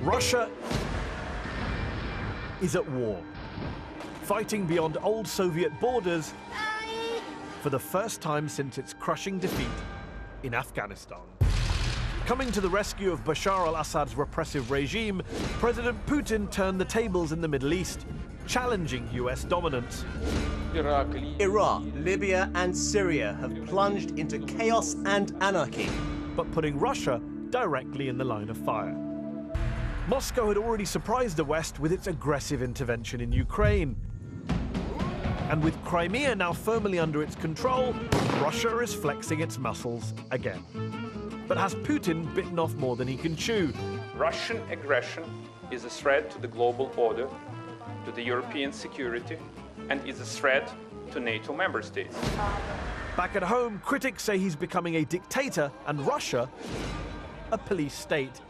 Russia is at war, fighting beyond old Soviet borders for the first time since its crushing defeat in Afghanistan. Coming to the rescue of Bashar al-Assad's repressive regime, President Putin turned the tables in the Middle East, challenging US dominance. Iraq, Libya and Syria have plunged into chaos and anarchy, but putting Russia directly in the line of fire. Moscow had already surprised the West with its aggressive intervention in Ukraine. And with Crimea now firmly under its control, Russia is flexing its muscles again. But has Putin bitten off more than he can chew? Russian aggression is a threat to the global order, to the European security, and is a threat to NATO member states. Back at home, critics say he's becoming a dictator and Russia a police state.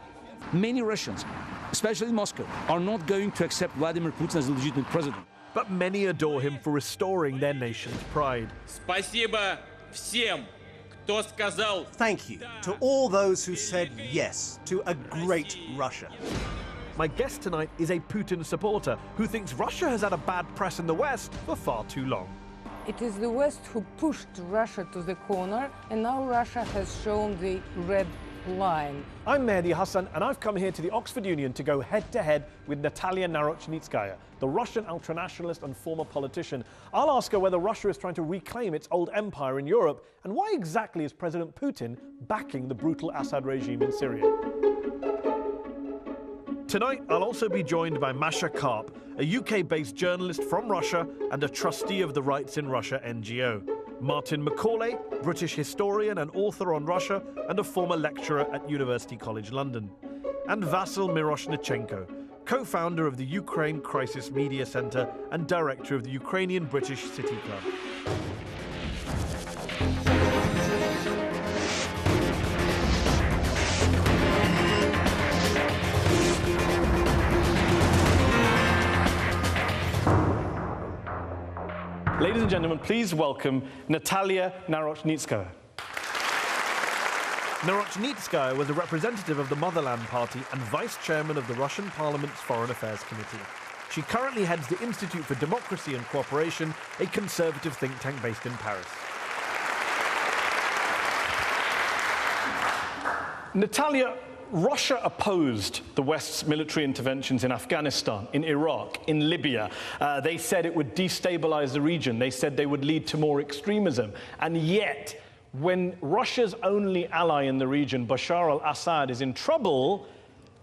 Many Russians, especially Moscow, are not going to accept Vladimir Putin as a legitimate president. But many adore him for restoring their nation's pride. Спасибо всем, кто сказал. Thank you to all those who said yes to a great Russia. My guest tonight is a Putin supporter who thinks Russia has had a bad press in the West for far too long. It is the West who pushed Russia to the corner, and now Russia has shown the red line. I'm Mehdi Hасан, and I've come here to the Oxford Union to go head-to-head with Natальей Narочницкой, the Russian ultranationalist and former politician. I'll ask her whether Russia is trying to reclaim its old empire in Europe, and why exactly is President Putin backing the brutal Assad regime in Syria. Tonight, I'll also be joined by Masha Karp, a UK-based journalist from Russia and a trustee of the Rights in Russia NGO. Martin Macaulay, British historian and author on Russia and a former lecturer at University College London. And Vasyl Miroshnichenko, co-founder of the Ukraine Crisis Media Center and director of the Ukrainian British City Club. Ladies and gentlemen, please welcome Natалья Narochnitskaya. Narochnitskaya was a representative of the Motherland Party and vice chairman of the Russian Parliament's Foreign Affairs Committee. She currently heads the Institute for Democracy and Cooperation, a conservative think tank based in Paris. Natалья, Russia opposed the West's military interventions in Afghanistan, in Iraq, in Libya. They said it would destabilize the region. They said they would lead to more extremism. And yet, when Russia's only ally in the region, Bashar al-Assad, is in trouble,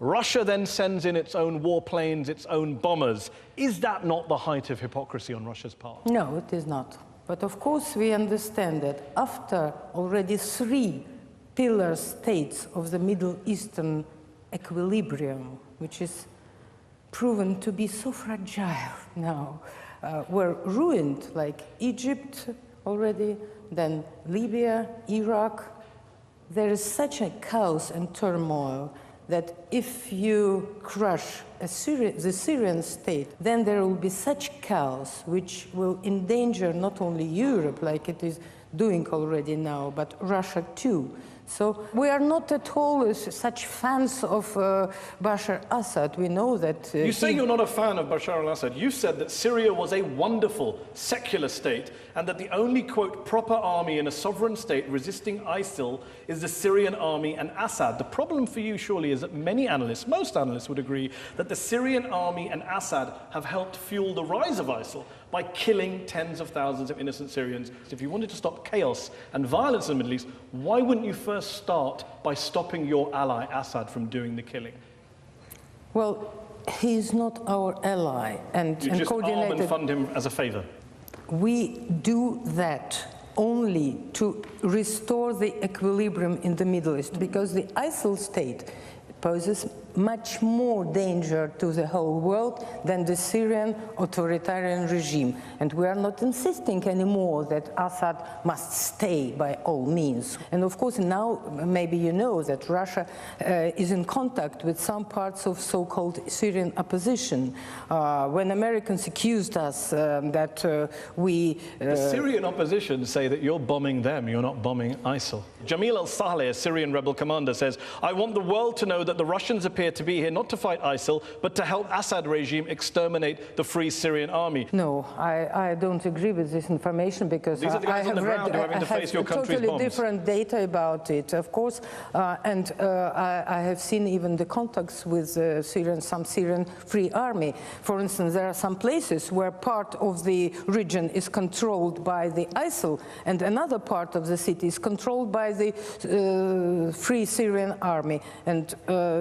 Russia then sends in its own warplanes, its own bombers. Is that not the height of hypocrisy on Russia's part? No, it is not. But of course we understand that after already 3 pillar states of the Middle Eastern equilibrium, which is proven to be so fragile now, were ruined, like Egypt already, then Libya, Iraq. There is such a chaos and turmoil that if you crush the Syrian state, then there will be such chaos which will endanger not only Europe, like it is doing already now, but Russia too. So we are not at all such fans of Bashar Assad. We know that... You say you're not a fan of Bashar al-Assad. You said that Syria was a wonderful secular state and that the only, quote, proper army in a sovereign state resisting ISIL is the Syrian army and Assad. The problem for you, surely, is that many analysts, most analysts would agree, that the Syrian army and Assad have helped fuel the rise of ISIL by killing tens of thousands of innocent Syrians. So if you wanted to stop chaos and violence in the Middle East, why wouldn't you first start by stopping your ally Assad from doing the killing? Well, he is not our ally, and you just arm and fund him as a favor. We do that only to restore the equilibrium in the Middle East, because the ISIL state poses much more danger to the whole world than the Syrian authoritarian regime. And we are not insisting anymore that Assad must stay by all means. And of course now maybe you know that Russia is in contact with some parts of so-called Syrian opposition. When Americans accused us that we... The Syrian opposition say that you're bombing them, you're not bombing ISIL. Jamil al-Saleh, a Syrian rebel commander, says, "I want the world to know that the Russians appear appear to be here not to fight ISIL, but to help Assad regime exterminate the Free Syrian Army. No, I don't agree with this information, because These are the guys on the ground who are having to face your country's totally bombs. different data about it, of course, and I have seen even the contacts with some Syrian Free Army. For instance, there are some places where part of the region is controlled by the ISIL, and another part of the city is controlled by the Free Syrian Army, and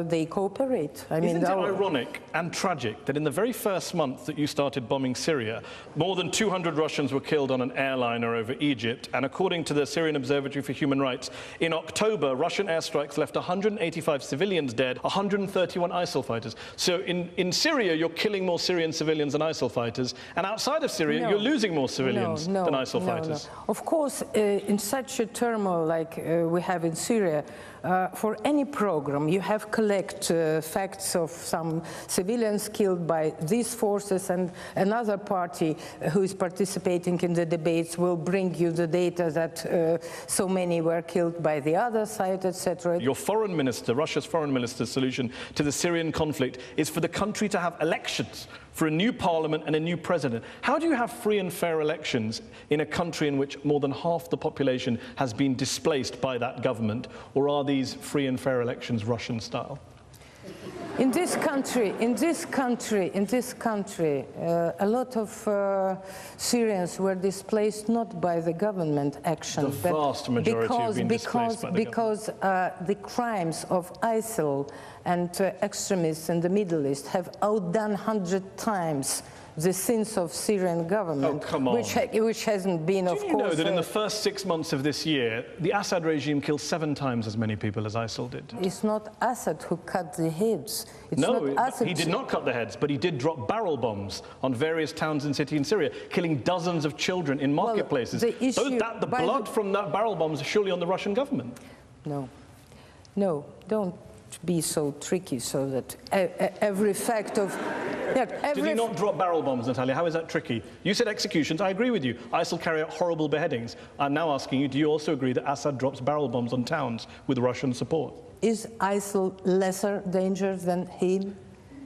they cooperate. Isn't it ironic and tragic that in the very first month that you started bombing Syria, more than 200 Russians were killed on an airliner over Egypt, and according to the Syrian Observatory for Human Rights, in October, Russian airstrikes left 185 civilians dead, 131 ISIL fighters. So in Syria, you're killing more Syrian civilians than ISIL fighters, and outside of Syria, you're losing more civilians than ISIL fighters. No. Of course, in such a turmoil like we have in Syria, for any program, you have collect facts of some civilians killed by these forces, and another party who is participating in the debates will bring you the data that so many were killed by the other side, etc. Your foreign minister, Russia's foreign minister's solution to the Syrian conflict is for the country to have elections, for a new parliament and a new president. How do you have free and fair elections in a country in which more than half the population has been displaced by that government? Or are these free and fair elections Russian style? In this country, a lot of Syrians were displaced not by the government action, The vast majority have been displaced by the because the crimes of ISIL and extremists in the Middle East have outdone 100 times the sins of Syrian government, oh, come on. which hasn't been, of course. Do you know that in the first 6 months of this year, the Assad regime killed 7 times as many people as ISIL did? It's not Assad who cut the heads. It's no, not Assad. He did not cut the heads, but he did drop barrel bombs on various towns and cities in Syria, killing dozens of children in marketplaces. The issue, the blood from that barrel bombs is surely on the Russian government. No, don't be so tricky so that every fact of... Did he not drop barrel bombs, Natalia? How is that tricky? You said executions. I agree with you. ISIL carry out horrible beheadings. I'm now asking you, do you also agree that Assad drops barrel bombs on towns with Russian support? Is ISIL lesser danger than him?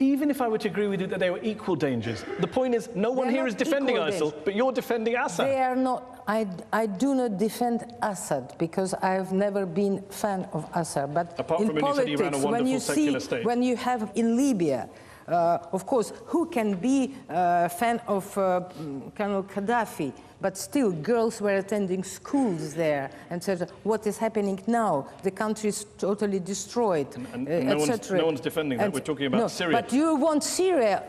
Even if I were to agree with you that they were equal dangers, the point is no one here is defending ISIL, but you're defending Assad. They are not. I do not defend Assad because I have never been a fan of Assad. But apart in from when politics, you said he ran a wonderful secular state. When you have in Libya, of course, who can be a fan of Colonel Gaddafi? But still, girls were attending schools there and said, what is happening now? The country is totally destroyed, etc. No one's defending that. We're talking about Syria. But you want Syria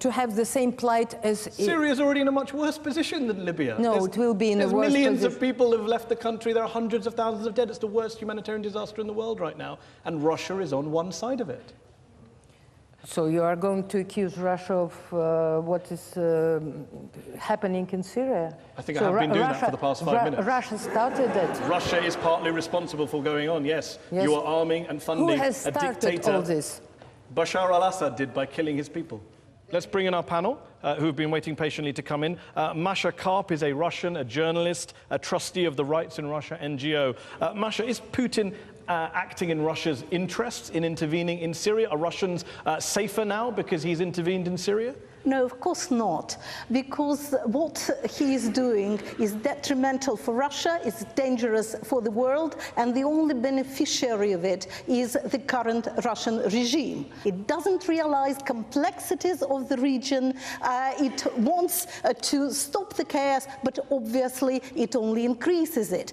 to have the same plight as... Syria is already in a much worse position than Libya. No, it will be in a worse position. Millions of people have left the country. There are hundreds of thousands of dead. It's the worst humanitarian disaster in the world right now. And Russia is on one side of it. So you are going to accuse Russia of what is happening in Syria? I think I have been doing that for the past 5 minutes. Russia started it. Russia is partly responsible for going on, yes. You are arming and funding Who has started a dictator. all this? Bashar al-Assad did by killing his people. Let's bring in our panel, who have been waiting patiently to come in. Masha Karp is a Russian, a journalist, a trustee of the Rights in Russia NGO. Masha, is Putin acting in Russia's interests in intervening in Syria? Are Russians safer now because he's intervened in Syria? No, of course not, because what he is doing is detrimental for Russia, it's dangerous for the world, and the only beneficiary of it is the current Russian regime. It doesn't realize complexities of the region, it wants to stop the chaos, but obviously it only increases it.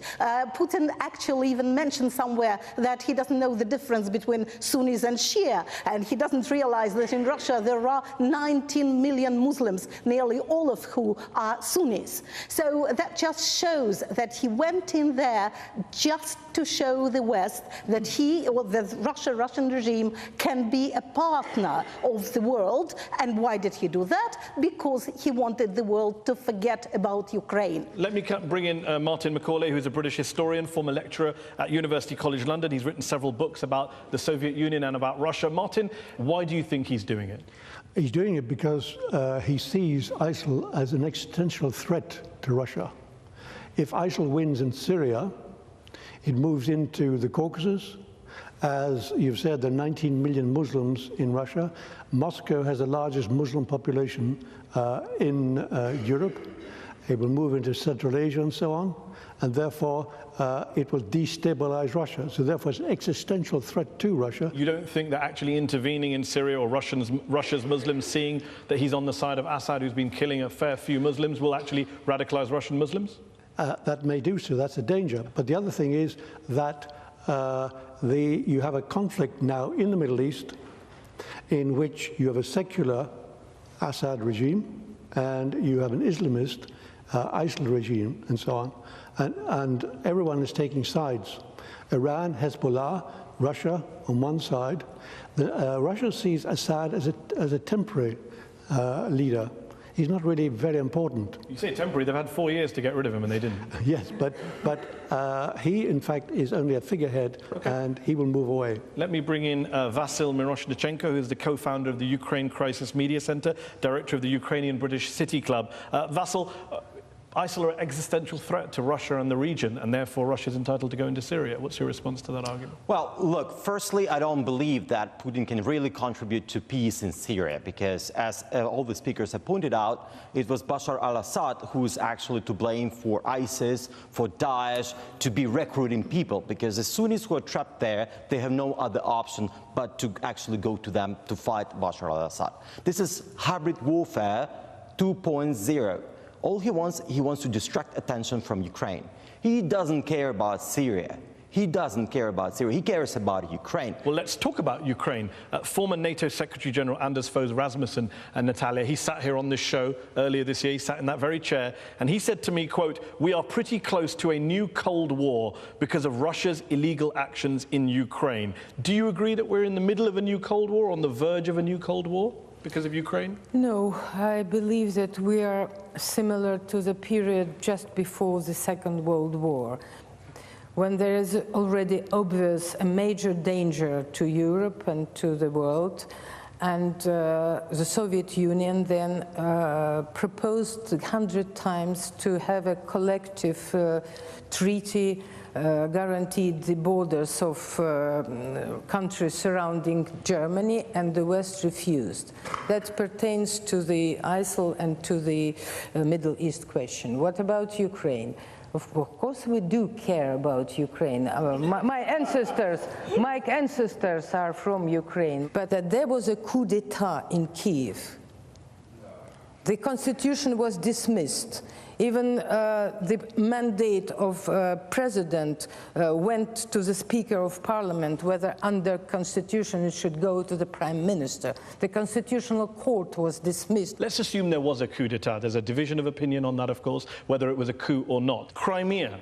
Putin actually even mentioned somewhere that he doesn't know the difference between Sunnis and Shia, and he doesn't realize that in Russia there are 19 million Muslims, nearly all of whom are Sunnis. So that just shows that he went in there just to show the West that the Russian regime can be a partner of the world. And why did he do that? Because he wanted the world to forget about Ukraine. Let me bring in Martin Macaulay, who's a British historian, former lecturer at University College London. He's written several books about the Soviet Union and about Russia. Martin, why do you think he's doing it? He's doing it because he sees ISIL as an existential threat to Russia. If ISIL wins in Syria, it moves into the Caucasus, As you've said, there are 19 million Muslims in Russia. Moscow has the largest Muslim population in Europe. It will move into Central Asia and so on, and therefore it will destabilize Russia. So therefore it's an existential threat to Russia. You don't think that actually intervening in Syria or Russia's Muslims seeing that he's on the side of Assad, who's been killing a fair few Muslims, will actually radicalize Russian Muslims? That may do so, that's a danger. But the other thing is that you have a conflict now in the Middle East in which you have a secular Assad regime and you have an Islamist ISIL regime and so on. And everyone is taking sides. Iran, Hezbollah, Russia on one side. Russia sees Assad as a temporary leader. He's not really very important. You say temporary, they've had 4 years to get rid of him and they didn't. Yes, but he in fact is only a figurehead, and he will move away. Let me bring in Vasyl Miroshnichenko, who's the co-founder of the Ukraine Crisis Media Center, director of the Ukrainian British City Club. Vasyl, ISIL are an existential threat to Russia and the region, and therefore Russia's entitled to go into Syria. What's your response to that argument? Well, look, firstly, I don't believe that Putin can really contribute to peace in Syria, because as all the speakers have pointed out, it was Bashar al-Assad who's actually to blame for ISIS, for Daesh, to be recruiting people, because the Sunnis who are trapped there, they have no other option but to actually go to them to fight Bashar al-Assad. This is hybrid warfare 2.0. All he wants to distract attention from Ukraine. He doesn't care about Syria. He doesn't care about Syria. He cares about Ukraine. Well, let's talk about Ukraine. Former NATO Secretary General Anders Fogh Rasmussen and Natalia, he sat here on this show earlier this year. He sat in that very chair, and he said to me, quote, "We are pretty close to a new Cold War because of Russia's illegal actions in Ukraine." Do you agree that we're in the middle of a new Cold War, on the verge of a new Cold War? Because of Ukraine? No, I believe that we are similar to the period just before the Second World War, when there is already obvious a major danger to Europe and to the world. And the Soviet Union then proposed 100 times to have a collective treaty guaranteed the borders of countries surrounding Germany, and the West refused. That pertains to the ISIL and to the Middle East question. What about Ukraine? Of course we do care about Ukraine. My ancestors are from Ukraine, but there was a coup d'etat in Kiev. The constitution was dismissed. Even the mandate of president went to the Speaker of Parliament, whether under constitution it should go to the Prime Minister. The Constitutional Court was dismissed. Let's assume there was a coup d'etat. There's a division of opinion on that, of course, whether it was a coup or not. Crimea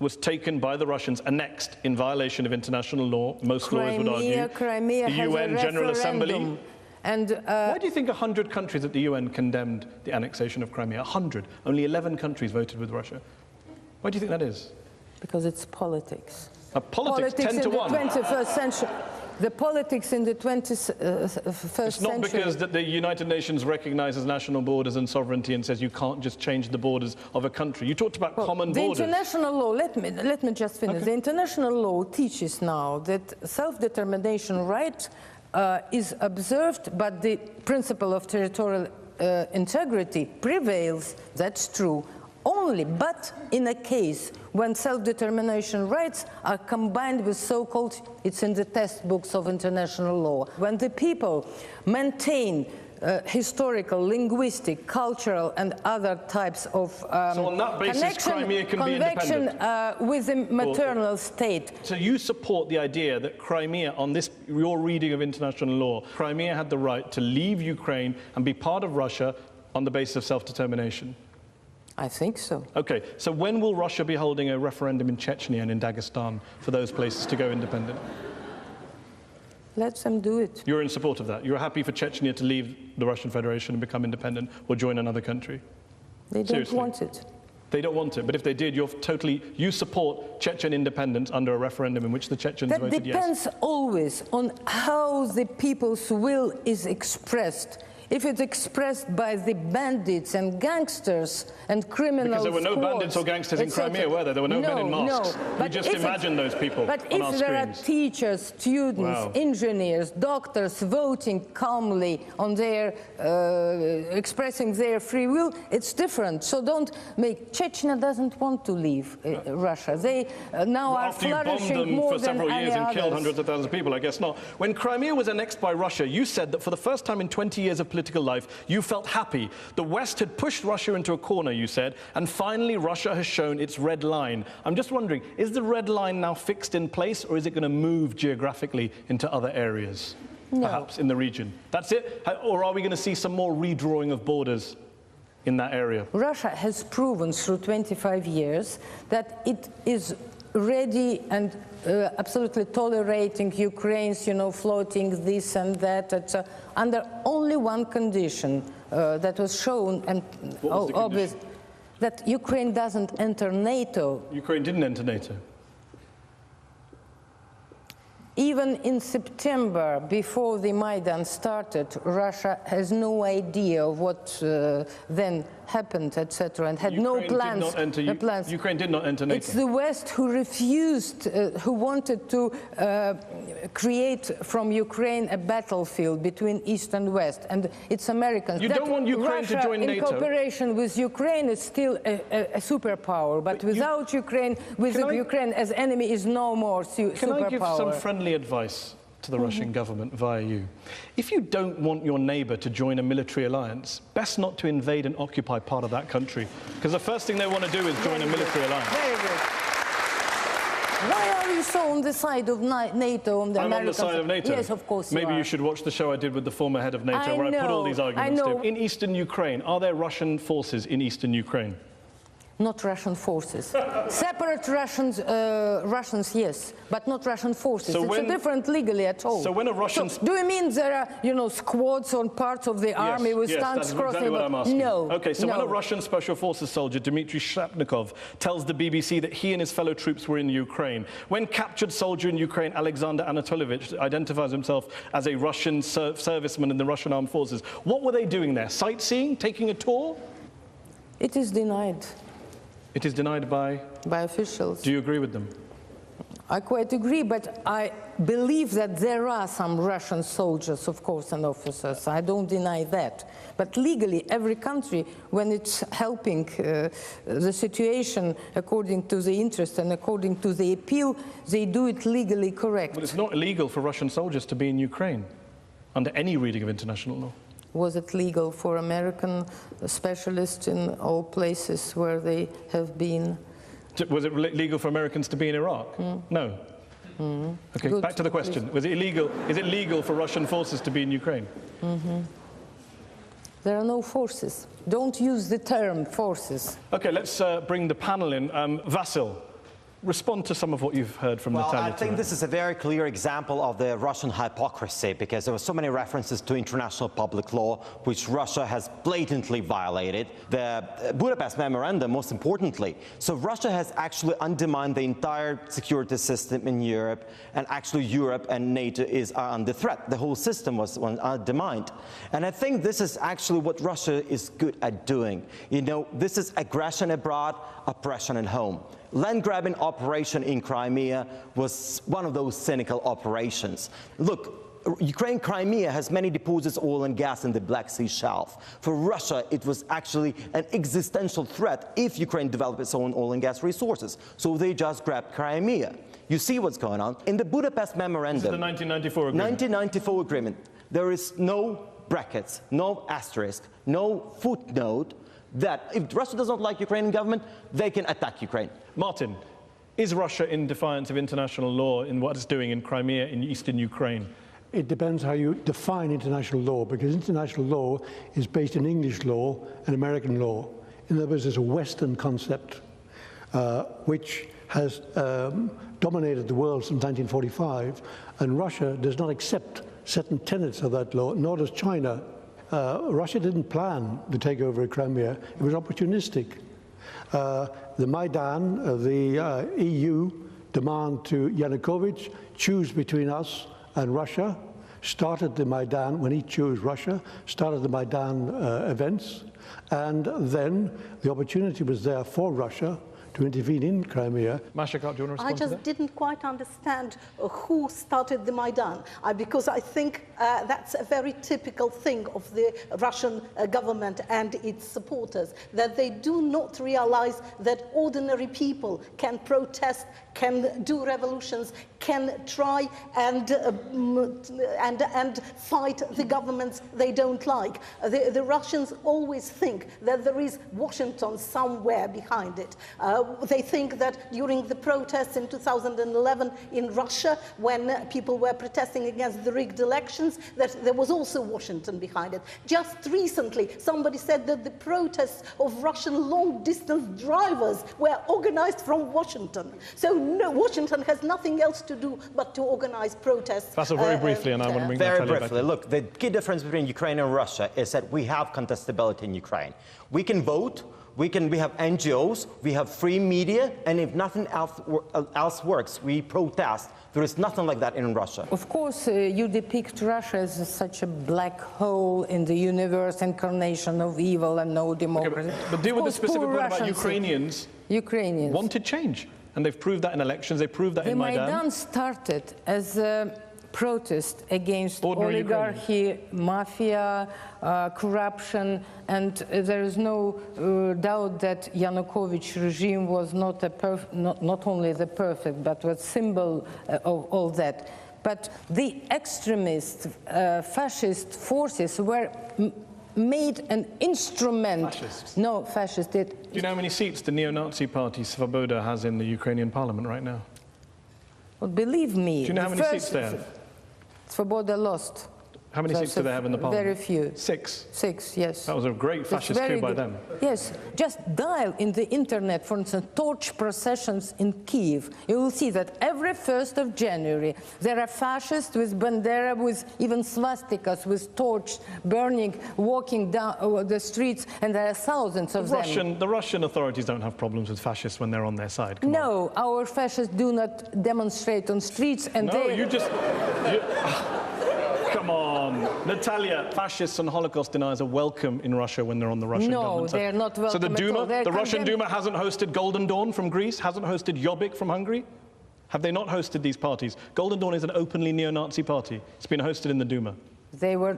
was taken by the Russians, annexed in violation of international law. Most lawyers would argue. Crimea the UN General Assembly. And why do you think 100 countries at the UN condemned the annexation of Crimea? 100. Only 11 countries voted with Russia. Why do you think that is? Because it's politics. Politics 10 to 1. In the 21st century. The politics in the 21st century. It's not because that the United Nations recognizes national borders and sovereignty and says you can't just change the borders of a country. You talked about common borders. The international law, let me just finish. Okay. The international law teaches now that self-determination right is observed, but the principle of territorial integrity prevails. That's true. Only, but in a case when self-determination rights are combined with so-called, it's in the textbooks of international law, when the people maintain historical, linguistic, cultural, and other types of so on that basis, Crimea can be independent with the maternal state. So you support the idea that Crimea, on this your reading of international law, Crimea had the right to leave Ukraine and be part of Russia on the basis of self-determination? I think so. Okay, so when will Russia be holding a referendum in Chechnya and in Dagestan for those places to go independent? Let them do it. You're in support of that? You're happy for Chechnya to leave the Russian Federation and become independent or join another country? They don't want it. They don't want it, but if they did, you support Chechen independence under a referendum in which the Chechens voted yes? That depends always on how the people's will is expressed if it's expressed by the bandits and gangsters and criminals. Because there were no bandits or gangsters in Crimea, were there? There were no men in masks. No. We just imagine those people But on our if there screens. are teachers, students, engineers, doctors voting calmly on their, expressing their free will, it's different. So don't make, Chechnya doesn't want to leave Russia. They now are flourishing more than any others. After you bombed them for several years and killed hundreds of thousands of people, I guess not. When Crimea was annexed by Russia, you said that for the first time in 20 years of political life, you felt happy. The West had pushed Russia into a corner, you said, and finally Russia has shown its red line. I'm just wondering, is the red line now fixed in place, or is it going to move geographically into other areas, perhaps in the region? That's it? Or are we going to see some more redrawing of borders in that area? Russia has proven through 25 years that it is ready and absolutely tolerating Ukraine's, floating this and that, under only one condition that was shown and obvious, that Ukraine doesn't enter NATO. Ukraine didn't enter NATO. Even in September, before the Maidan started, Russia has no idea of what then happened, etc., and had no plans. Ukraine did not enter NATO. It's the West who refused, who wanted to create from Ukraine a battlefield between East and West, and it's Americans. You don't want Ukraine Russia, to join NATO. in cooperation with Ukraine, is still a superpower, but without Ukraine, with Ukraine as enemy, is no more superpower. Can I give some friendly advice to the Russian government via you? If you don't want your neighbor to join a military alliance, best not to invade and occupy part of that country, because the first thing they want to do is join a military alliance. Very good. Why are you so on the side of NATO? On the I'm American on the side of NATO. Yes, of course. Maybe you should watch the show I did with the former head of NATO, where I put all these arguments to. In eastern Ukraine, are there Russian forces in eastern Ukraine? Not Russian forces. Separate Russians, yes, but not Russian forces. So it's different legally at all. So when a Russian... do you mean there are, squads on parts of the army with tanks crossing? Exactly what I'm asking. No. Okay, so when a Russian special forces soldier, Dmitry Shapnikov, tells the BBC that he and his fellow troops were in Ukraine, when captured soldier in Ukraine, Alexander Anatolyevich, identifies himself as a Russian serviceman in the Russian armed forces, what were they doing there? Sightseeing? Taking a tour? It is denied. It is denied by? By officials. Do you agree with them? I quite agree, but I believe that there are some Russian soldiers, of course, and officers. I don't deny that. But legally, every country, when it's helping the situation according to the interest and according to the appeal, they do it legally correct. But it's not illegal for Russian soldiers to be in Ukraine, under any reading of international law. Was it legal for American specialists in all places where they have been? Was it legal for Americans to be in Iraq? No. Okay, good. Back to the question. Was it illegal? Is it legal for Russian forces to be in Ukraine? There are no forces. Don't use the term forces. Okay, let's bring the panel in. Vasil, respond to some of what you've heard from Natalia. I think this is a very clear example of the Russian hypocrisy, because there were so many references to international public law, which Russia has blatantly violated. The Budapest Memorandum, most importantly. So Russia has actually undermined the entire security system in Europe, and actually Europe and NATO are under threat. The whole system was undermined. And I think this is actually what Russia is good at doing. This is aggression abroad, oppression at home. Land-grabbing operation in Crimea was one of those cynical operations. Look, Crimea has many deposits of oil and gas in the Black Sea shelf. For Russia, it was actually an existential threat if Ukraine developed its own oil and gas resources. So they just grabbed Crimea. You see what's going on. In the Budapest Memorandum, this is the 1994 agreement. 1994 agreement, there is no brackets, no asterisk, no footnote that if Russia does not like Ukrainian government, they can attack Ukraine. Martin, is Russia in defiance of international law in what it's doing in Crimea, in eastern Ukraine? It depends how you define international law, because international law is based in English law and American law. In other words, there's a Western concept which has dominated the world since 1945, and Russia does not accept certain tenets of that law, nor does China. Russia didn't plan the takeover of Crimea. It was opportunistic. The Maidan, the EU demand to Yanukovych, choose between us and Russia. started the Maidan, when he chose Russia, started the Maidan events, and then the opportunity was there for Russia to intervene in Crimea. Masha, do you want to respond I to just that? didn't quite understand who started the Maidan, because I think that's a very typical thing of the Russian government and its supporters, that they do not realize that ordinary people can protest, can do revolutions, can try and fight the governments they don't like. The Russians always think that there is Washington somewhere behind it. They think that during the protests in 2011 in Russia, when people were protesting against the rigged elections, that there was also Washington behind it. Just recently, somebody said that the protests of Russian long-distance drivers were organized from Washington. So no, Washington has nothing else to do but to organize protests. That's very briefly, and I want to bring Very Natalia briefly, back. look, the key difference between Ukraine and Russia is that we have contestability in Ukraine. We can vote, we have NGOs, we have free media, and if nothing else works, we protest. There is nothing like that in Russia. Of course, you depict Russia as such a black hole in the universe, incarnation of evil and no democracy. Okay, but deal with the specific point about Ukrainians wanted change. And they've proved that in elections, they proved that in Maidan. The Maidan started as a protest against oligarchy, mafia, corruption, and there is no doubt that Yanukovych regime was not only the perfect, but was symbol of all that. But the extremist, fascist forces were made an instrument. Fascists. No, fascist. Do you know how many seats the neo-Nazi party Svoboda has in the Ukrainian parliament right now? Well, believe me. Do you know how many seats they have? Svoboda lost. How many seats do they have in the parliament? Very few. 6. 6, yes. That was a great fascist coup by them. Yes. Just dial in the internet, for instance, torch processions in Kiev. You will see that every 1st of January, there are fascists with bandera, with even swastikas, with torch burning, walking down the streets, and there are thousands of them. The Russian authorities don't have problems with fascists when they're on their side. No, our fascists do not demonstrate on streets, and Come on. Natalia, fascists and Holocaust deniers are welcome in Russia when they're on the Russian government. No, they're not welcome. So the Duma, the Russian Duma hasn't hosted Golden Dawn from Greece, hasn't hosted Jobbik from Hungary? Have they not hosted these parties? Golden Dawn is an openly neo-Nazi party. It's been hosted in the Duma. They were,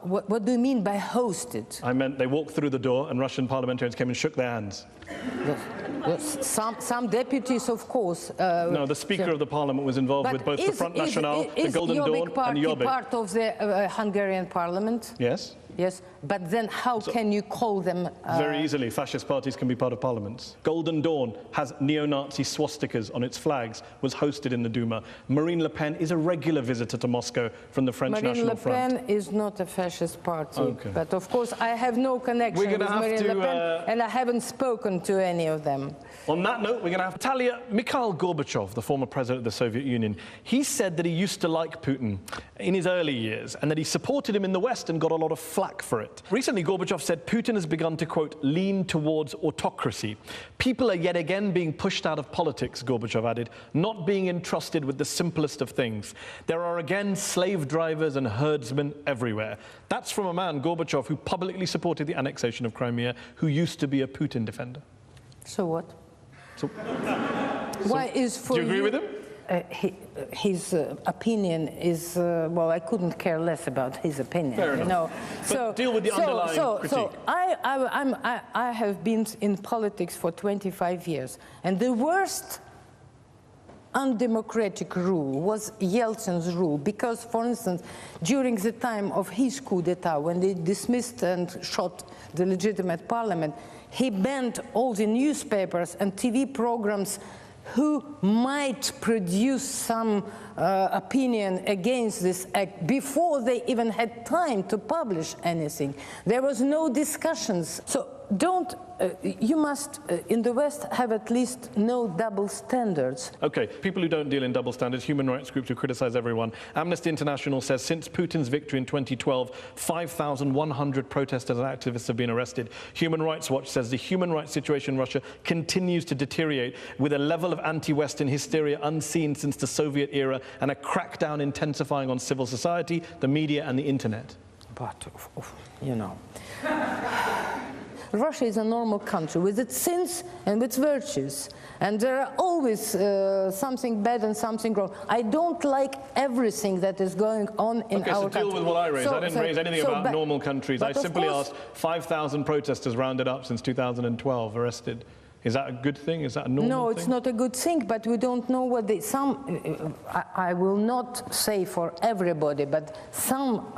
what do you mean by hosted? I meant they walked through the door and Russian parliamentarians came and shook their hands. Some deputies, of course. No, the Speaker of the Parliament was involved with both the Front National, the Golden Dawn, and Jobbik. Is part of the Hungarian Parliament? Yes. Yes, but then how can you call them? Very easily, fascist parties can be part of parliaments. Golden Dawn has neo-Nazi swastikas on its flags, was hosted in the Duma. Marine Le Pen is a regular visitor to Moscow from the French National Front. Marine Le Pen is not a fascist party, okay. But of course I have no connection with Marine Le Pen, and I haven't spoken to any of them. On that note, we're going to have Natalia, Mikhail Gorbachev, the former president of the Soviet Union. He said that he used to like Putin in his early years and that he supported him in the West and got a lot of flack for it. Recently, Gorbachev said Putin has begun to, quote, lean towards autocracy. People are yet again being pushed out of politics, Gorbachev added, not being entrusted with the simplest of things. There are again slave drivers and herdsmen everywhere. That's from a man, Gorbachev, who publicly supported the annexation of Crimea, who used to be a Putin defender. So what? Why is for do you agree with him? His opinion is, well, I couldn't care less about his opinion. Fair enough. You know? But deal with the underlying critique. So I have been in politics for 25 years, and the worst undemocratic rule was Yeltsin's rule, because, for instance, during the time of his coup d'etat, when they dismissed and shot the legitimate parliament, he banned all the newspapers and TV programs who might produce some opinion against this act before they even had time to publish anything. There was no discussions. So you must, in the West, have at least no double standards. Okay, people who don't deal in double standards, human rights groups who criticize everyone. Amnesty International says since Putin's victory in 2012, 5,100 protesters and activists have been arrested. Human Rights Watch says the human rights situation in Russia continues to deteriorate with a level of anti-Western hysteria unseen since the Soviet era and a crackdown intensifying on civil society, the media and the internet. But, you know, Russia is a normal country with its sins and its virtues. And there are always something bad and something wrong. I don't like everything that is going on in our country. Okay, so deal with what I raised. I didn't raise anything about normal countries. I simply asked 5,000 protesters rounded up since 2012 arrested. Is that a good thing? Is that a normal thing? No, it's not a good thing, but we don't know what I will not say for everybody, but some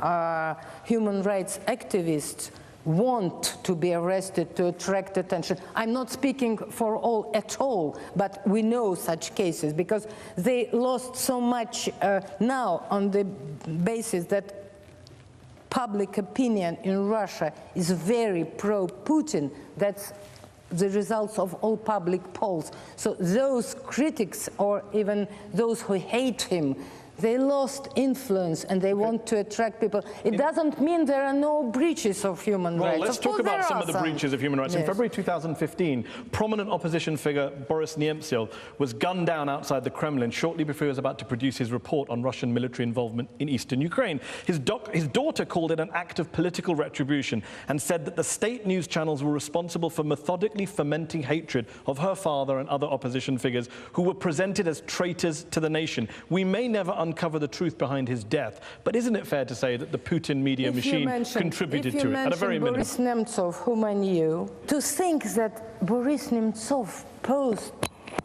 human rights activists want to be arrested to attract attention. I'm not speaking for all at all, but we know such cases because they lost so much now on the basis that public opinion in Russia is very pro-Putin. That's the results of all public polls. So those critics or even those who hate him, they lost influence and they want to attract people. It doesn't mean there are no breaches of human rights. Well, let's talk about some of the breaches of human rights. Yes. In February 2015, prominent opposition figure Boris Nemtsov was gunned down outside the Kremlin shortly before he was about to produce his report on Russian military involvement in eastern Ukraine. His daughter called it an act of political retribution and said that the state news channels were responsible for methodically fomenting hatred of her father and other opposition figures who were presented as traitors to the nation. We may never uncover the truth behind his death, but isn't it fair to say that the Putin media machine contributed to it at a very minimum? Boris Nemtsov, whom I knew, to think that Boris Nemtsov posed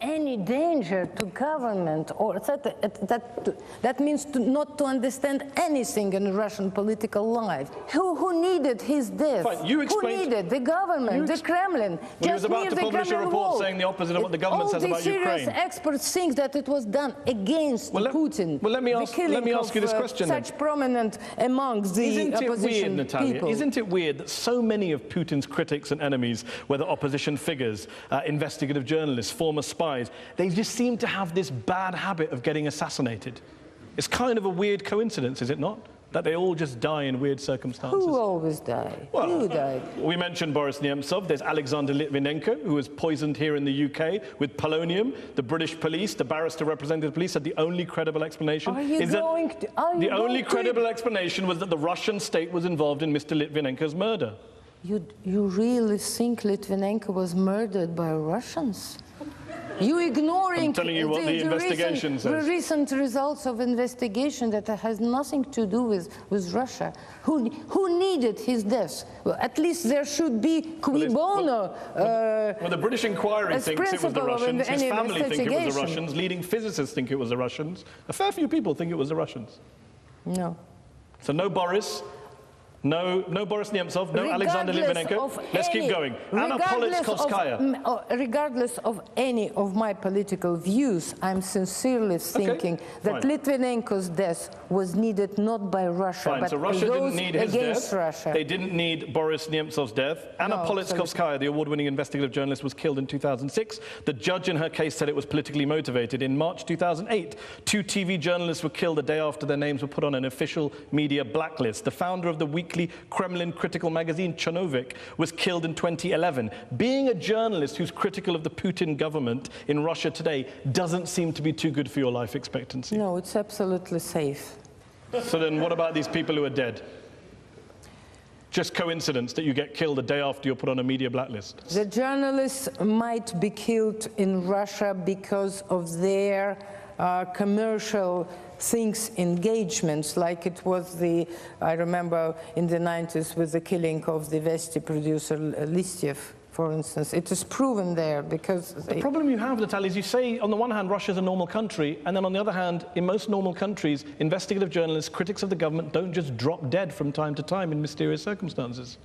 any danger to government, or that means not to understand anything in Russian political life. Who needed his death? Fine, you explained, who needed? The government, the Kremlin. Well, he was about to publish a report saying the opposite of what the government says about Ukraine. All the serious experts think that it was done against Putin. Well, let me ask you this question such prominent amongst the opposition weird, Natalia? people. Isn't it weird that so many of Putin's critics and enemies, whether opposition figures, investigative journalists, former spies, they just seem to have this bad habit of getting assassinated? It's kind of a weird coincidence, is it not? That they all just die in weird circumstances. Who always died? Well, who died? We mentioned Boris Nemtsov. There's Alexander Litvinenko, who was poisoned here in the UK with polonium. The British police, the barrister representing the police, said the only credible explanation the only credible explanation was that the Russian state was involved in Mr. Litvinenko's murder. You really think Litvinenko was murdered by Russians? You ignoring I'm telling you what the investigation says. The recent results of investigation that has nothing to do with Russia. Who needed his death? Well, at least there should be cui bono. Well, the British inquiry thinks it was the Russians. His family think it was the Russians. Leading physicists think it was the Russians. A fair few people think it was the Russians. No. So no Boris. No Boris Nemtsov, no Alexander Litvinenko. Let's keep going. Anna Politkovskaya. Regardless of any of my political views, I'm sincerely thinking that Litvinenko's death was needed not by Russia, but so Russia didn't need his death. Russia. They didn't need Boris Nemtsov's death. Anna Politkovskaya, the award-winning investigative journalist, was killed in 2006. The judge in her case said it was politically motivated. In March 2008, 2 TV journalists were killed the day after their names were put on an official media blacklist. The founder of the weekly Kremlin critical magazine, Chernovik, was killed in 2011. Being a journalist who's critical of the Putin government in Russia today doesn't seem to be too good for your life expectancy. No, it's absolutely safe. So then what about these people who are dead? Just coincidence that you get killed a day after you're put on a media blacklist? The journalists might be killed in Russia because of their commercial things, engagements, like it was I remember in the 90s with the killing of the Vesti producer Listyev, for instance. It is proven there because... The problem you have, Natalia, is you say, on the one hand, Russia's a normal country, and then on the other hand, in most normal countries, investigative journalists, critics of the government, don't just drop dead from time to time in mysterious circumstances.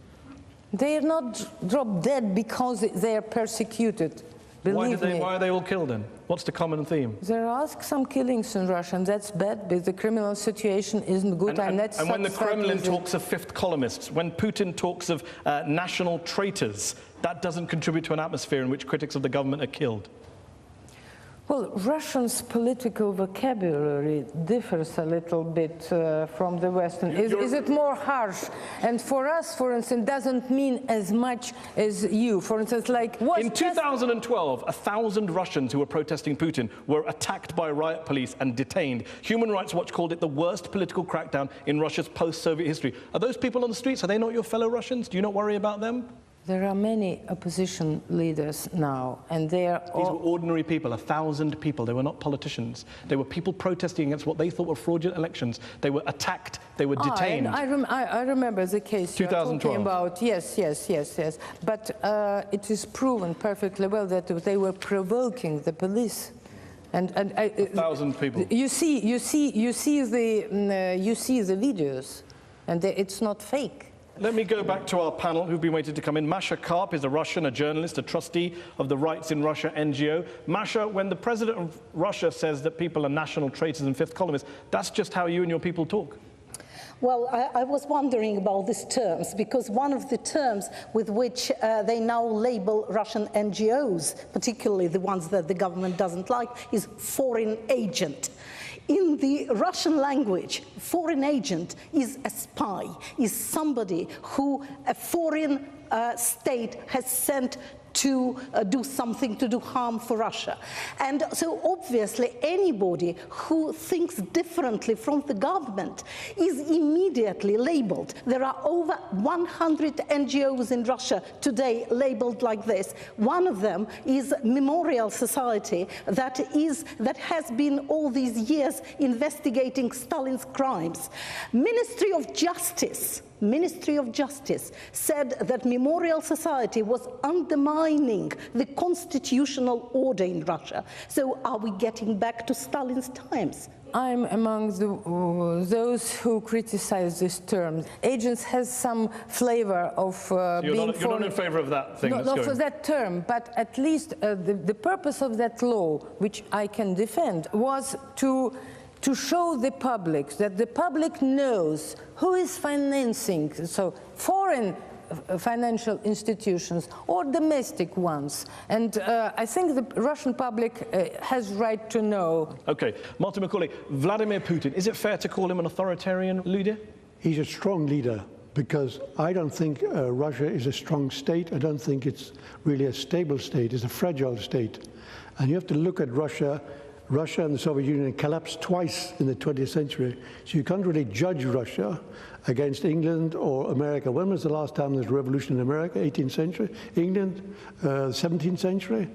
They are not dropped dead because they are persecuted. Believe me. Why are they all killed then? What's the common theme? There are some killings in Russia, and that's bad because the criminal situation isn't good. And when the Kremlin talks of fifth columnists, when Putin talks of national traitors, that doesn't contribute to an atmosphere in which critics of the government are killed. Well, Russians' political vocabulary differs a little bit from the Western. Is it more harsh? And for us, for instance, doesn't mean as much as you. For instance, like what? In 2012, 1,000 Russians who were protesting Putin were attacked by riot police and detained. Human Rights Watch called it the worst political crackdown in Russia's post-Soviet history. Are those people on the streets? Are they not your fellow Russians? Do you not worry about them? There are many opposition leaders now, and they are all... These were ordinary people, 1,000 people. They were not politicians. They were people protesting against what they thought were fraudulent elections. They were attacked. They were detained. I remember the case 2012. you're talking about. Yes. But it is proven perfectly well that they were provoking the police. And 1,000 people. You see the videos, and it's not fake. Let me go back to our panel who've been waiting to come in. Masha Karp is a Russian, a journalist, a trustee of the Rights in Russia NGO. Masha, when the president of Russia says that people are national traitors and fifth columnists, that's just how you and your people talk. Well, I was wondering about these terms, because one of the terms with which they now label Russian NGOs, particularly the ones that the government doesn't like, is foreign agent. In the Russian language, foreign agent is a spy, is somebody who a foreign state has sent to do something, to do harm for Russia. And so obviously anybody who thinks differently from the government is immediately labeled. There are over 100 NGOs in Russia today labeled like this. One of them is Memorial Society that has been all these years investigating Stalin's crimes. Ministry of Justice said that Memorial Society was undermining the constitutional order in Russia. So are we getting back to Stalin's times? I'm among those who criticize this term. Agents has some flavor of You're not in favor of that thing? Not for that term, but at least the purpose of that law, which I can defend, was to show the public, that the public knows who is financing, so foreign financial institutions or domestic ones. And I think the Russian public has right to know. Okay, Martin McCauley, Vladimir Putin, is it fair to call him an authoritarian leader? He's a strong leader, because I don't think Russia is a strong state. I don't think it's really a stable state. It's a fragile state. And you have to look at Russia. Russia and the Soviet Union collapsed twice in the 20th century, so you can't really judge Russia against England or America. When was the last time there was a revolution in America? 18th century? England? 17th century?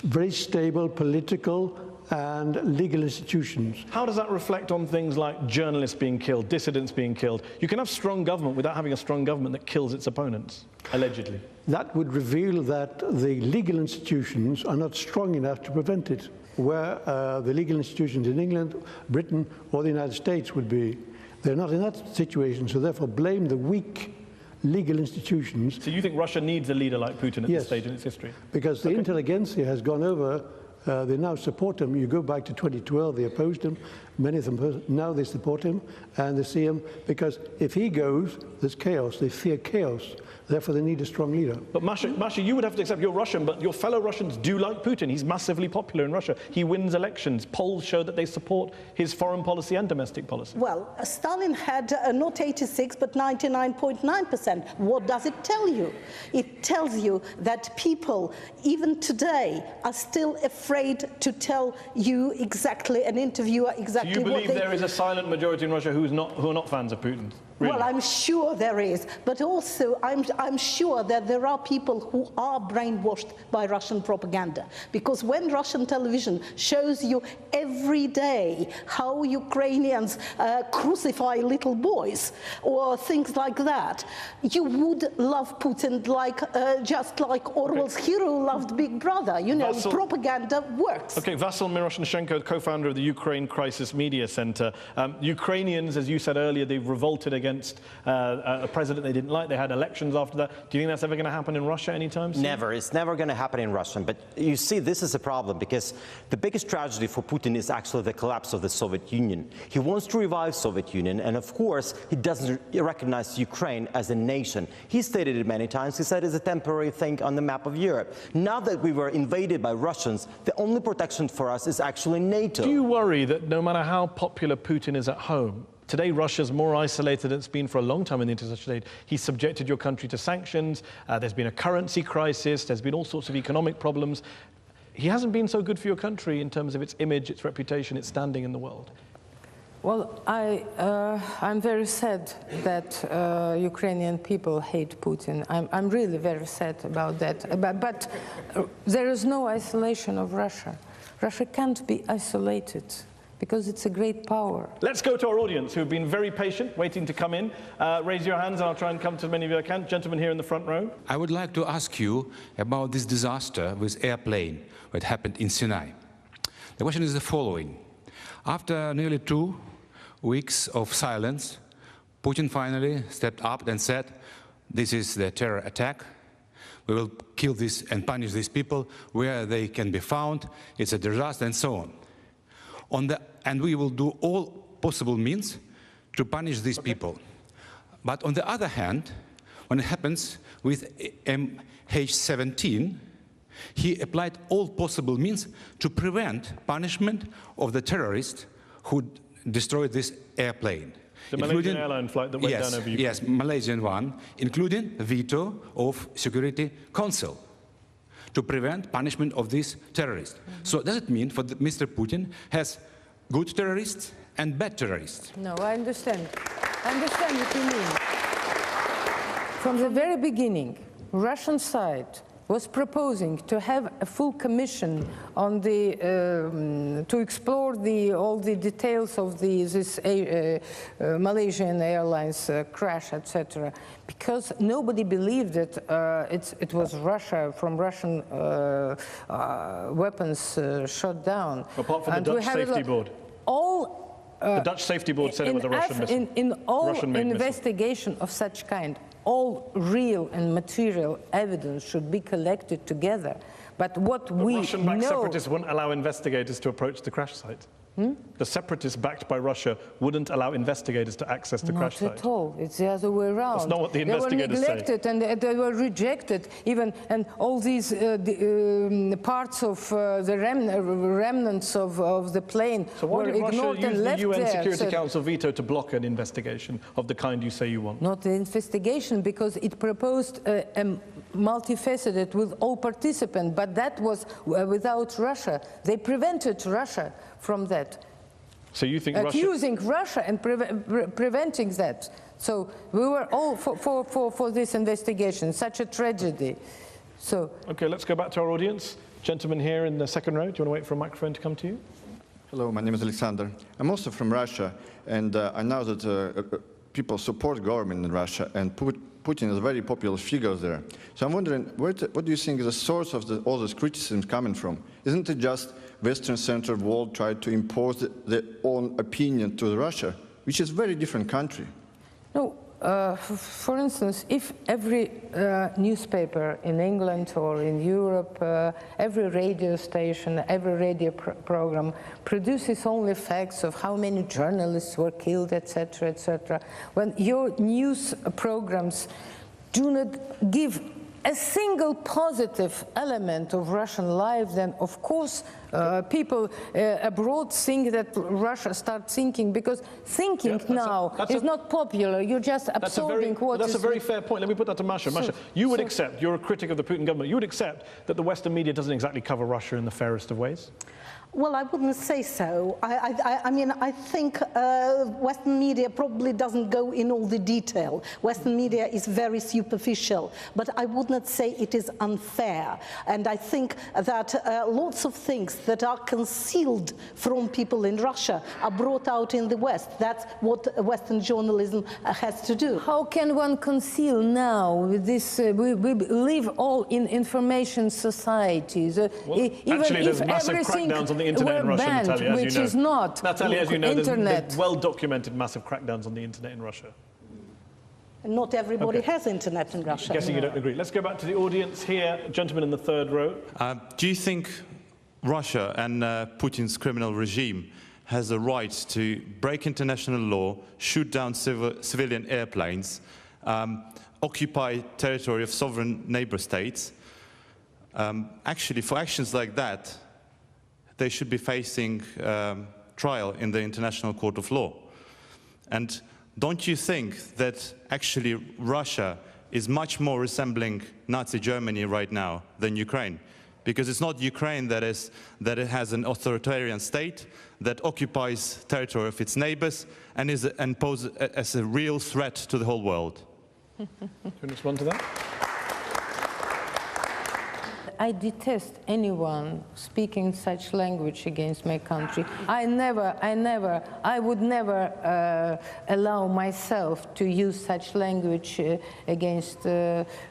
Very stable political and legal institutions. How does that reflect on things like journalists being killed, dissidents being killed? You can have strong government without having a strong government that kills its opponents, allegedly. That would reveal that the legal institutions are not strong enough to prevent it, where the legal institutions in England, Britain, or the United States would be. They're not in that situation, so therefore blame the weak legal institutions. So you think Russia needs a leader like Putin at this stage in its history? Because the intelligentsia has gone over. They now support him. You go back to 2012, they opposed him. Many of them, now they support him, and they see him, because if he goes, there's chaos. They fear chaos. Therefore, they need a strong leader. But Masha, you would have to accept you're Russian, but your fellow Russians do like Putin. He's massively popular in Russia. He wins elections. Polls show that they support his foreign policy and domestic policy. Well, Stalin had not 86, but 99.9%. What does it tell you? It tells you that people, even today, are still afraid to tell you exactly, an interviewer exactly what they... So you believe there is a silent majority in Russia who are not fans of Putin? Really? Well, I'm sure there is, but also I'm sure that there are people who are brainwashed by Russian propaganda, because when Russian television shows you every day how Ukrainians crucify little boys or things like that, you would love Putin like just like Orwell's hero loved Big Brother. You know, propaganda works. Okay, Vasyl Miroshnichenko, co-founder of the Ukraine Crisis Media Center. Ukrainians, as you said earlier, they've revolted against against a president they didn't like. They had elections after that. Do you think that's ever going to happen in Russia anytime soon? Never. It's never going to happen in Russia. But you see, this is a problem because the biggest tragedy for Putin is actually the collapse of the Soviet Union. He wants to revive Soviet Union, and of course, he doesn't recognize Ukraine as a nation. He stated it many times. He said it's a temporary thing on the map of Europe. Now that we were invaded by Russians, the only protection for us is actually NATO. Do you worry that no matter how popular Putin is at home, today Russia's more isolated than it's been for a long time in the international trade? He's subjected your country to sanctions, there's been a currency crisis, there's been all sorts of economic problems. He hasn't been so good for your country in terms of its image, its reputation, its standing in the world. Well, I'm very sad that Ukrainian people hate Putin. I'm really very sad about that. But there is no isolation of Russia. Russia can't be isolated because it's a great power. Let's go to our audience who've been very patient, waiting to come in. Raise your hands and I'll try and come to as many of you as I can. Gentlemen here in the front row. I would like to ask you about this disaster with airplane that happened in Sinai. The question is the following. After nearly 2 weeks of silence, Putin finally stepped up and said, this is the terror attack. We will kill this and punish these people where they can be found. It's a disaster and so on. And we will do all possible means to punish these people. But on the other hand, when it happens with MH17, he applied all possible means to prevent punishment of the terrorists who destroyed this airplane. The Malaysian airline flight that went down over Ukraine. Yes, Malaysian one, including veto of Security Council to prevent punishment of these terrorists. So does it mean that Mr. Putin has good terrorists and bad terrorists? No, I understand. I understand what you mean. From the very beginning, Russian side was proposing to have a full commission on the to explore all the details of this Malaysian Airlines crash, etc., because nobody believed that it was Russia from Russian weapons shot down. Apart from the Dutch safety board. The Dutch safety board said it was a Russian missile. In all investigation of such kind, all real and material evidence should be collected together. But what we Russian-backed know... separatists wouldn't allow investigators to approach the crash site. The separatists backed by Russia wouldn't allow investigators to access the crash site. Not at all. It's the other way around. That's not what the investigators say. They were neglected and they were rejected, even, and all these parts of the remnants of the plane were ignored and left there. So why did Russia use the UN Security Council veto to block an investigation of the kind you say you want? Not the investigation, because it proposed a multifaceted with all participants, but that was without Russia. They prevented Russia from that. So you think accusing Russia and preventing that. So we were all for this investigation, such a tragedy. So okay, let's go back to our audience. Gentleman here in the second row, do you want to wait for a microphone to come to you? Hello, my name is Alexander. I'm also from Russia, and I know that people support government in Russia, and Putin is a very popular figure there. So I'm wondering, what do you think is the source of all this criticism coming from? Isn't it just Western central world tried to impose their own opinion to Russia, which is a very different country? No, for instance, if every newspaper in England or in Europe, every radio station, every radio program produces only facts of how many journalists were killed, etc., etc., when your news programs do not give a single positive element of Russian life, then of course people abroad think that Russia starts thinking, because thinking now is not popular. You're just absorbing what is... That's a very fair point. Let me put that to Masha. Masha, you would accept, you're a critic of the Putin government, you would accept that the Western media doesn't exactly cover Russia in the fairest of ways? Well, I wouldn't say so. I mean, I think Western media probably doesn't go in all the detail. Western media is very superficial, but I would not say it is unfair. And I think that lots of things that are concealed from people in Russia are brought out in the West. That's what Western journalism has to do. How can one conceal now with this? We live all in information societies. Actually, there's massive crackdowns on the internet in Russia, Natalia, as you know. Which is not Natalia, as you know, internet. there's well-documented massive crackdowns on the internet in Russia. Not everybody has internet in Russia. I'm guessing you don't agree. Let's go back to the audience here. Gentleman in the third row. Do you think Russia and Putin's criminal regime has a right to break international law, shoot down civilian airplanes, occupy territory of sovereign neighbor states? Actually, for actions like that, they should be facing trial in the International Court of Law. And don't you think that actually Russia is much more resembling Nazi Germany right now than Ukraine? Because it's not Ukraine that it has an authoritarian state that occupies territory of its neighbors and poses as a real threat to the whole world. Can you respond to that? I detest anyone speaking such language against my country. I would never allow myself to use such language against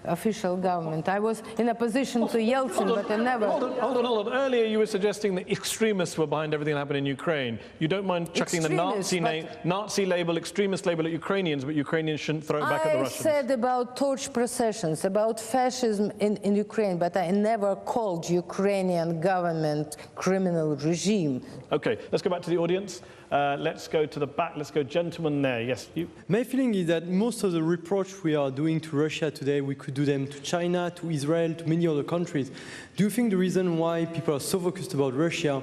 official government. I was in a position to Yeltsin, but I never... Hold on. Earlier you were suggesting that extremists were behind everything that happened in Ukraine. You don't mind chucking the Nazi label, extremist label at Ukrainians, but Ukrainians shouldn't throw it back at the Russians. I said about torch processions, about fascism in Ukraine, but I never called Ukrainian government criminal regime. Okay, let's go back to the audience. Let's go to the back. Let's go, gentleman there. Yes, you. My feeling is that most of the reproach we are doing to Russia today, we could do them to China, to Israel, to many other countries. Do you think the reason why people are so focused about Russia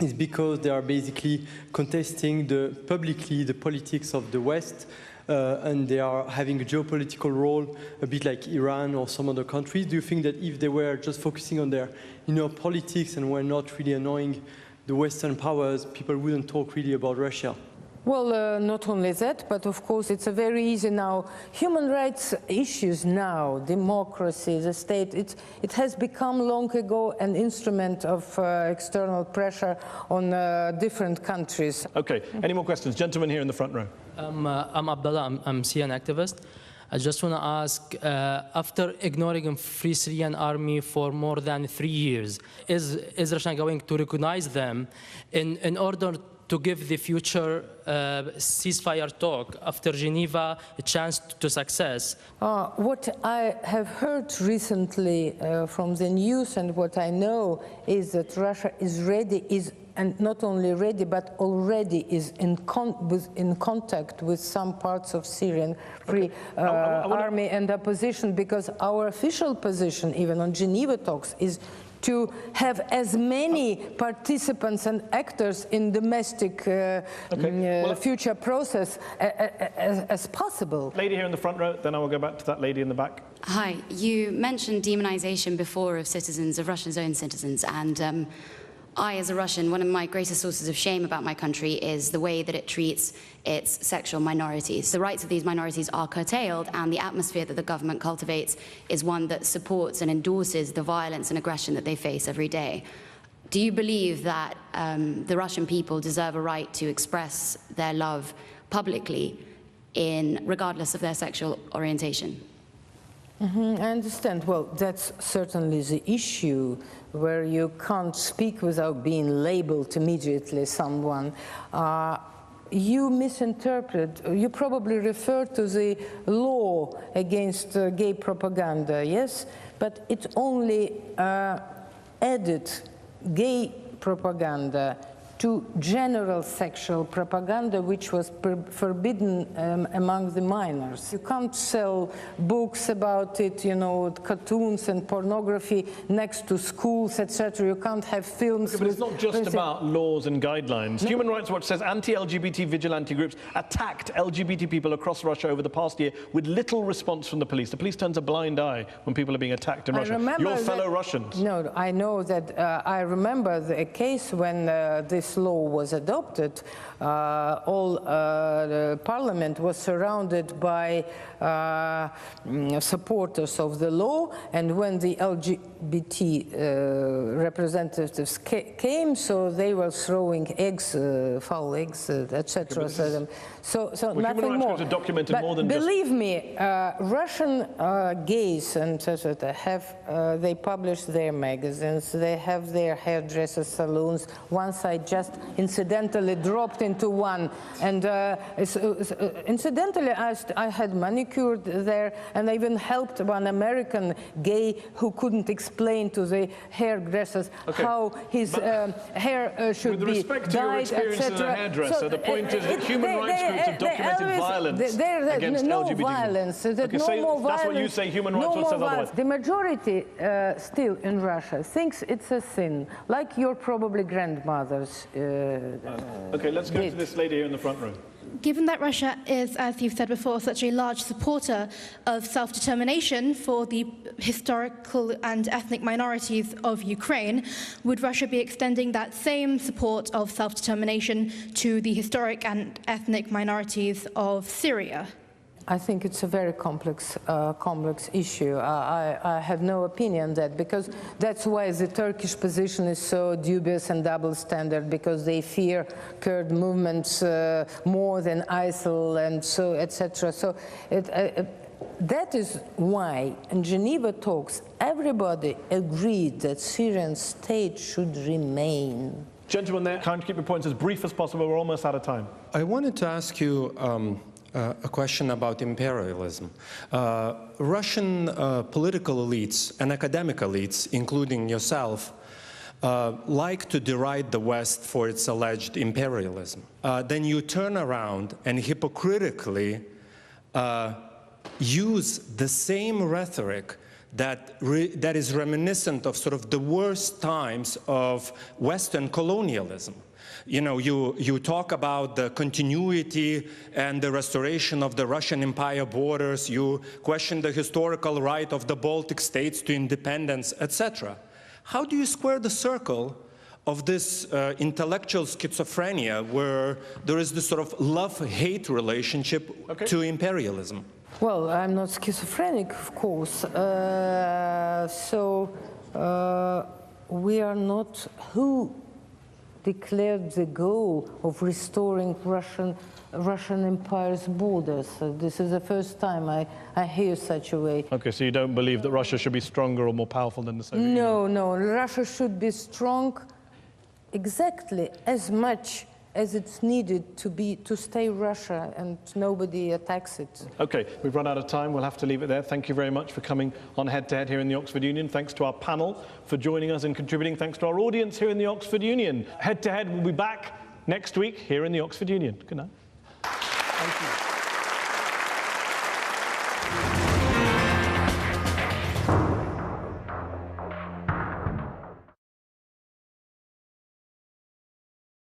is because they are basically contesting publicly the politics of the West, and they are having a geopolitical role, a bit like Iran or some other countries? Do you think that if they were just focusing on their inner politics and were not really annoying the Western powers, people wouldn't talk really about Russia? Well, not only that, but of course it's a very easy now. Human rights issues now, democracy, the state, it has become long ago an instrument of external pressure on different countries. Okay, any more questions? Gentleman here in the front row. I'm Abdullah, I'm Syrian activist. I just want to ask, after ignoring a Free Syrian Army for more than 3 years, is Russia going to recognize them in order to give the future ceasefire talk after Geneva a chance to success? What I have heard recently from the news and what I know is that Russia is ready, and not only ready, but already is in contact with some parts of Syrian Free Army and opposition, because our official position, even on Geneva talks, is to have as many participants and actors in domestic future process as possible. Lady here in the front row, then I will go back to that lady in the back. Hi, you mentioned demonization before of citizens, of Russia's own citizens, and I, as a Russian, one of my greatest sources of shame about my country is the way that it treats its sexual minorities. The rights of these minorities are curtailed, and the atmosphere that the government cultivates is one that supports and endorses the violence and aggression that they face every day. Do you believe that the Russian people deserve a right to express their love publicly, regardless of their sexual orientation? I understand. Well, that's certainly the issue, where you can't speak without being labeled immediately someone. You misinterpret, you probably refer to the law against gay propaganda, yes? But it only added gay propaganda to general sexual propaganda, which was forbidden among the minors. You can't sell books about it, you know, cartoons and pornography next to schools, etc. You can't have films. Okay, but it's not just about laws and guidelines. No. Human Rights Watch says anti-LGBT vigilante groups attacked LGBT people across Russia over the past year with little response from the police. The police turns a blind eye when people are being attacked in Russia. Your fellow Russians. No, I know that. I remember a case when this law was adopted. All parliament was surrounded by supporters of the law, and when the LGBT representatives came, so they were throwing eggs, foul eggs, etc. So nothing more. But believe me, Russian gays and etc. they publish their magazines, they have their hairdresser salons. Once I just just incidentally dropped into one. And incidentally, I had manicured there, and I even helped one American gay who couldn't explain to the hairdressers how his hair should be dyed, etc. With respect to your experience as a hairdresser, the point is that human rights groups have documented violence against LGBT people. Violence. No more violence. That's what you say. Human rights Watch says otherwise. The majority still in Russia thinks it's a sin, like your probably grandmothers. Okay, let's go to this lady here in the front row. Given that Russia is, as you've said before, such a large supporter of self-determination for the historical and ethnic minorities of Ukraine, would Russia be extending that same support of self-determination to the historic and ethnic minorities of Syria? I think it's a very complex issue. I have no opinion on that, because that's why the Turkish position is so dubious and double standard, because they fear Kurd movements more than ISIL and so etc. So that is why in Geneva talks everybody agreed that Syrian state should remain. Gentlemen there, try and keep your points as brief as possible. We're almost out of time. I wanted to ask you a question about imperialism. Russian political elites and academic elites, including yourself, like to deride the West for its alleged imperialism. Then you turn around and hypocritically use the same rhetoric that is reminiscent of sort of the worst times of Western colonialism. You know, you talk about the continuity and the restoration of the Russian Empire borders, you question the historical right of the Baltic states to independence, etc. How do you square the circle of this intellectual schizophrenia where there is this sort of love-hate relationship to imperialism? Well, I'm not schizophrenic, of course. We are not who declared the goal of restoring Russian Empire's borders. This is the first time I hear such a way. Okay, so you don't believe that Russia should be stronger or more powerful than the Soviet Union? No, Russia should be strong exactly as much as it's needed to stay Russia and nobody attacks it. Okay, we've run out of time. We'll have to leave it there. Thank you very much for coming on Head to Head here in the Oxford Union. Thanks to our panel for joining us and contributing. Thanks to our audience here in the Oxford Union. Head to Head will be back next week here in the Oxford Union. Good night. Thank you.